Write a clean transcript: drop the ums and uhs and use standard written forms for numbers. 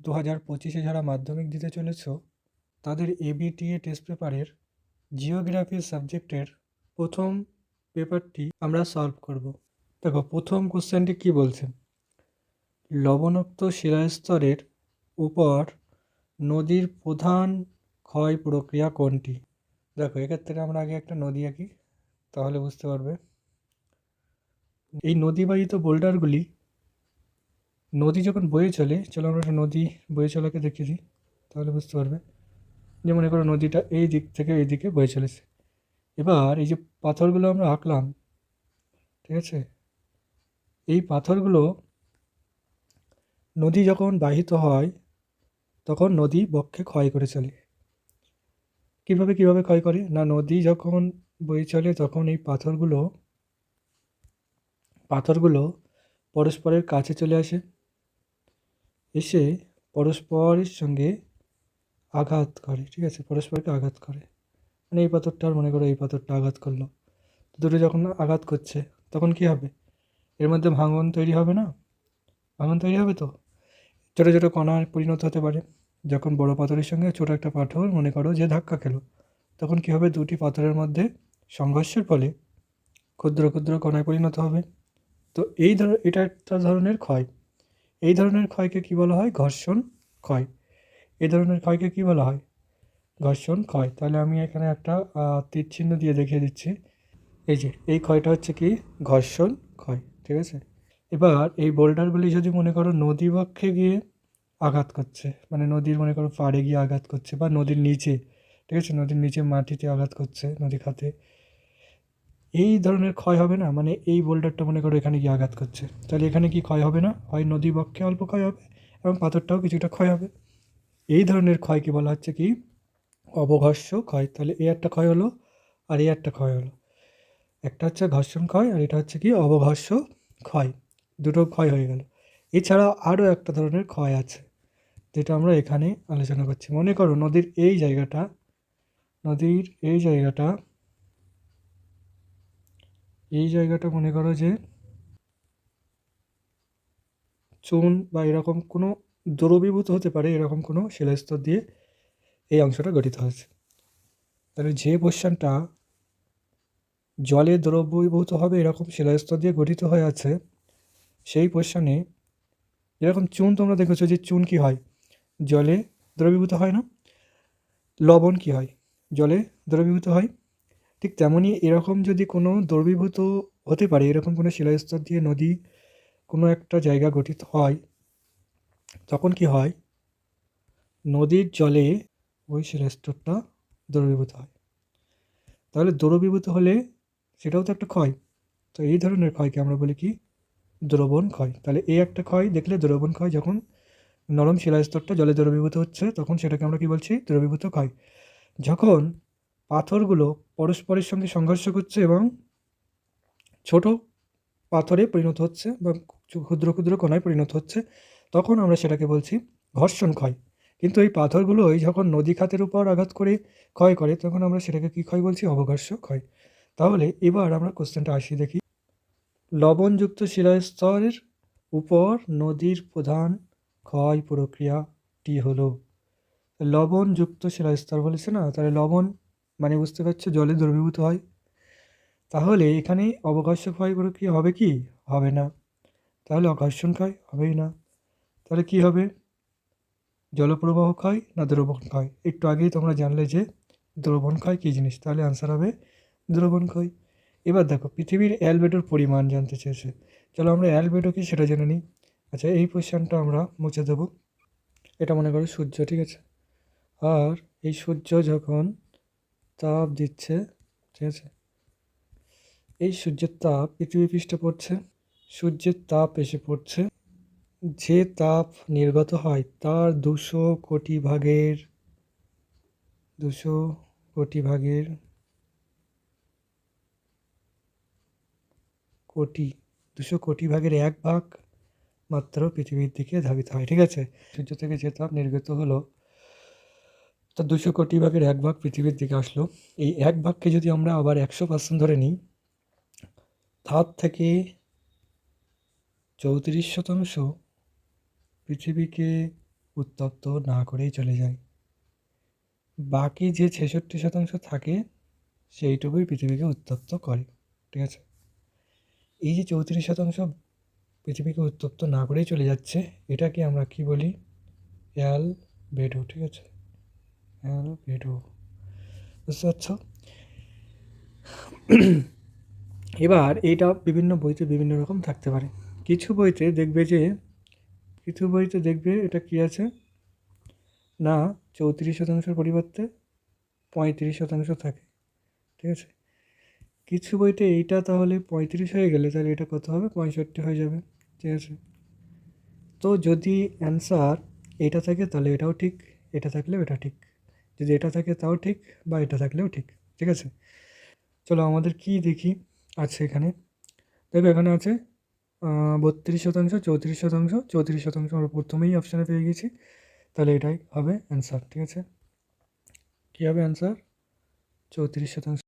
2025-এ যারা মাধ্যমিক দিতে চলেছ তাদের এবিটিএ টেস্ট পেপারের জিওগ্রাফি সাবজেক্টের প্রথম পেপারটি আমরা সলভ করব। দেখো প্রথম কোশ্চেনটি কি বলছে, লবণাক্ত শিলাস্তরের উপর নদীর প্রধান ক্ষয় প্রক্রিয়া কোনটি? দেখো এক্ষেত্রে আমরা আগে একটা নদী আঁকি, তাহলে বুঝতে পারবে। এই নদীবাহিত বোল্ডারগুলি নদী যখন বয়ে চলে, চলো আমরা একটা নদী বয়ে চলাকে দেখিয়ে দিই, তাহলে বুঝতে পারবে। যে মনে করো নদীটা এই দিক থেকে এই দিকে বয়ে চলেছে। এবার এই যে পাথরগুলো আমরা আঁকলাম, ঠিক আছে, এই পাথরগুলো নদী যখন বাহিত হয় তখন নদী বক্ষে ক্ষয় করে চলে। কিভাবে ক্ষয় করে না, নদী যখন বয়ে চলে তখন এই পাথরগুলো পরস্পরের কাছে চলে আসে, এসে পরস্পরের সঙ্গে আঘাত করে, ঠিক আছে, পরস্পরকে আঘাত করে। মানে এই পাথরটা আর মনে করো এই পাথরটা আঘাত করলো, দুটো যখন আঘাত করছে তখন কি হবে, এর মধ্যে ভাঙন তৈরি হবে না? ভাঙন তৈরি হবে তো, ছোটো ছোটো কণায় পরিণত হতে পারে। যখন বড় পাথরের সঙ্গে ছোটো একটা পাথর মনে করো যে ধাক্কা খেলো, তখন কী হবে, দুটি পাথরের মধ্যে সংঘর্ষের ফলে ক্ষুদ্র ক্ষুদ্র কণায় পরিণত হবে। তো এটা একটা ধরনের ক্ষয়। এই ধরনের ক্ষয়কে কী বলা হয়? ঘর্ষণ ক্ষয়। এই ধরনের ক্ষয়কে কী বলা হয়? ঘর্ষণ ক্ষয়। তাহলে আমি এখানে একটা তীর চিহ্ন দিয়ে দেখিয়ে দিচ্ছি। এই যে এই ক্ষয়টা হচ্ছে কি ঘর্ষণ ক্ষয়, ঠিক আছে। এবার এই বোল্ডারগুলি যদি মনে করো নদীবক্ষে গিয়ে আঘাত করছে, মানে নদীর মনে করো পাড়ে গিয়ে আঘাত করছে, বা নদীর নিচে, ঠিক আছে, নদীর নিচে মাটিতে আঘাত করছে, নদী খাতে, এই ধরনের ক্ষয় হবে না? মানে এই বোল্ডারটা মনে করো এখানে গিয়ে আঘাত করছে, তাহলে এখানে কি ক্ষয় হবে না? হয় নদী বক্ষে অল্প ক্ষয় হবে এবং পাথরটাও কিছুটা ক্ষয় হবে। এই ধরনের ক্ষয়কে বলা হচ্ছে কি অবঘর্ষ ক্ষয়। তাহলে এই একটা ক্ষয় হলো আর এই একটা ক্ষয় হলো। একটা হচ্ছে ঘর্ষণ ক্ষয় আর এটা হচ্ছে কি অবঘর্ষ ক্ষয়। দুটো ক্ষয় হয়ে গেল। এছাড়া আরও একটা ধরনের ক্ষয় আছে যেটা আমরা এখানে আলোচনা করছি। মনে করো নদীর এই জায়গাটা, এই জায়গাটা মনে করো যে চুন বা এরকম কোনো দ্রবীভূত হতে পারে, এরকম কোনো শিলাস্তর দিয়ে এই অংশটা গঠিত হয়েছে। তাহলে যে পোর্শনটা জলে দ্রবীভূত হবে এরকম শিলাস্তর দিয়ে গঠিত হয়ে আছে, সেই পোর্শনে যেরকম চুন, তোমরা দেখেছো যে চুন কি হয়, জলে দ্রবীভূত হয় না? লবণ কি হয়, জলে দ্রবীভূত হয়। ঠিক তেমনই এরকম যদি কোনো দ্রবীভূত হতে পারে এরকম কোনো শিলাস্তর দিয়ে নদী কোনো একটা জায়গা গঠিত হয়, তখন কি হয়, নদীর জলে ওই শিলাস্তরটা দ্রবীভূত হয়। তাহলে দ্রবীভূত হলে সেটাও তো একটা ক্ষয়। তো এই ধরনের ক্ষয়কে আমরা বলি কি দ্রবণ ক্ষয়। তাহলে এই একটা ক্ষয় দেখলে দ্রবণ ক্ষয়, যখন নরম শিলাস্তরটা জলে দ্রবীভূত হচ্ছে তখন সেটাকে আমরা কি বলছি? দ্রবীভূত ক্ষয়। যখন পাথরগুলো পরস্পরের সঙ্গে সংঘর্ষ করছে এবং ছোট পাথরে পরিণত হচ্ছে বা ক্ষুদ্র ক্ষুদ্র কণায় পরিণত হচ্ছে, তখন আমরা সেটাকে বলছি ঘর্ষণ ক্ষয়। কিন্তু এই পাথরগুলোই যখন নদী খাতের উপর আঘাত করে ক্ষয় করে তখন আমরা সেটাকে কী ক্ষয় বলছি? অবঘর্ষ ক্ষয়। তাহলে এবার আমরা কোশ্চেনটা আসি দেখি। লবণযুক্ত শিলাস্তরের উপর নদীর প্রধান ক্ষয় প্রক্রিয়াটি হলো, লবণযুক্ত শিলাস্তর বলেছে না, তাহলে লবণ মানে বুঝতে পারছো জলে দ্রবীভূত হয়। তাহলে এখানে অবঘর্ষ ক্ষয় প্রক্রিয়া হবে কি? হবে না। তাহলে ঘর্ষণ ক্ষয় হবেই না। তাহলে কি হবে? জলপ্রবাহ ক্ষয় না দ্রবণ ক্ষয়? একটু আগেই তোমরা জানলে যে দ্রবণ ক্ষয় কী জিনিস, তাহলে অ্যান্সার হবে দ্রবণ ক্ষয়। এবার দেখো পৃথিবীর অ্যালবেডোর পরিমাণ জানতে চেয়েছে। চলো আমরা অ্যালবেডো কি সেটা জেনে নিই। আচ্ছা এই কোয়েশ্চেনটা আমরা মুছে দেবো। এটা মনে করো সূর্য, ঠিক আছে, আর এই সূর্য যখন তাপ দিচ্ছে, ঠিক আছে, এই সূর্যের তাপ পৃথিবী পৃষ্ঠে পড়ছে, সূর্যের তাপ এসে পড়ছে, যে তাপ নির্গত হয় তার 200 কোটি ভাগের 1 ভাগ মাত্র পৃথিবীর দিকে ধাবিত হয়, ঠিক আছে। সূর্য থেকে যে তাপ নির্গত হলো তার 200 কোটি ভাগের 1 ভাগ পৃথিবীর দিকে আসলো। এই 1 ভাগকে যদি আমরা আবার 100% ধরে নিই, তার থেকে 34% পৃথিবীকে উত্তপ্ত না করেই চলে যায়। বাকি যে 66% থাকে সেইটুকুই পৃথিবীকে উত্তপ্ত করে। ঠিক আছে? এই যে 34% পৃথিবীকে উত্তপ্ত না করেই চলে যাচ্ছে, এটাকে আমরা কি বলি? অ্যালবেডো। ঠিক আছে? অ্যালবেডো। বুঝতে পারছো? এবার এইটা বিভিন্ন বইতে বিভিন্ন রকম থাকতে পারে। কিছু বইতে দেখবে এটা কি আছে না, 34%-র পরিবর্তে 35% থাকে। ঠিক আছে? কিছু বইতে এইটা তাহলে 35 হয়ে গেলে তাহলে এটা কত হবে? 65 হয়ে যাবে। ঠিক আছে? তো যদি অ্যান্সার এটা থাকে তাহলে এটাও ঠিক, এটা থাকলেও এটা ঠিক, যদি এটা থাকে তাও ঠিক, বা এটা থাকলেও ঠিক। ঠিক আছে? চলো আমাদের কি দেখি আছে এখানে। দেখো এখানে আছে 32%, 34%, 34% আমরা প্রথমেই অপশানে পেয়ে গেছি, তাহলে এটাই হবে অ্যান্সার। ঠিক আছে? কী হবে অ্যান্সার? 34%।